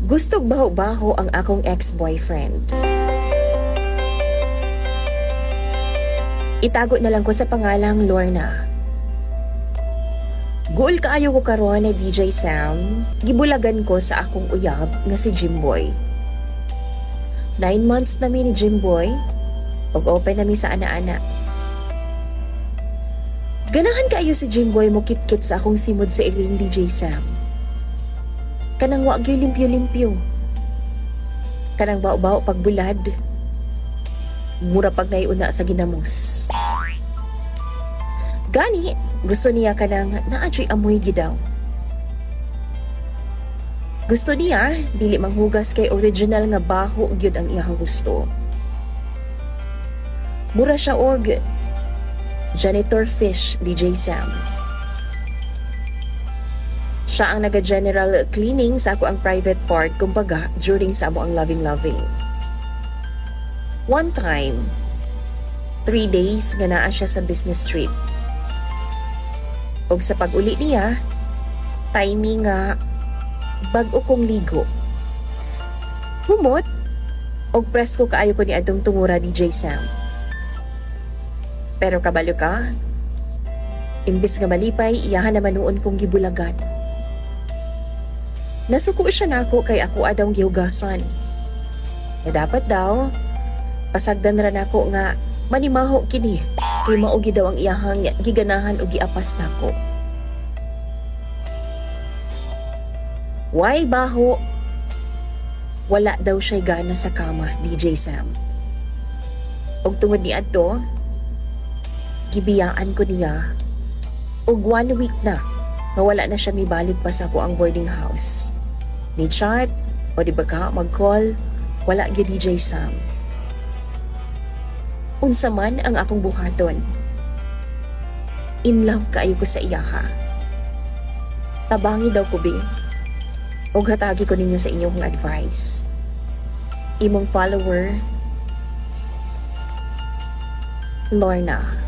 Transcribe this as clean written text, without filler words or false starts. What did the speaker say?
Gustog baho-baho ang akong ex-boyfriend. Itago na lang ko sa pangalang Lorna. Goal kaayo ko karon ni DJ Sam, gibulagan ko sa akong uyab nga si Jimboy. 9 months na mi ni Jimboy, ug open na mi sa ana-ana. Ganahan kaayo si Jimboy mo kit-kit sa akong simod sa iling DJ Sam. Kanang wa gyud limpyo-limpyo. Kanang bao-bao pagbulad. Mura pag naiuna sa ginamos. Gani, gusto niya kanang naadyo'y amoy gidaw. Gusto niya, dili manghugas kay original nga baho gyud ang iyang gusto. Mura siya og janitor fish, DJ Sam. Siya ang naga-general cleaning sa ako ang private part kumbaga during sa amo ang loving-loving. One time, 3 days nga naa siya sa business trip. Og sa pag-uli niya, timing nga bag-o kong ligo. Humot, og presko kaayo ko ni adtong tungura DJ Sam. Pero kabalo ka, imbis nga malipay, iyahan naman noon kong gibulagan. Nasuko siya nako kay ako adang gihugasan. Na dapat daw, pasagdan ra nako nga manimaho kini kay maugi daw ang iyahang giganahan o giapas nako. Why baho? Wala daw siya gana sa kama, DJ Sam. Og tungod ni adto, gibiyaan ko niya og 1 week na wala na siya mibalik pa sa ako ang boarding house. Ni chat o di ba ka mag-call, wala gyud DJ Sam. Unsa man ang akong buhaton. In love kaayo ko sa iyaha. Tabangi daw ko bi. Og hatagi ko ninyo sa inyong advice. Imong follower, Lorna.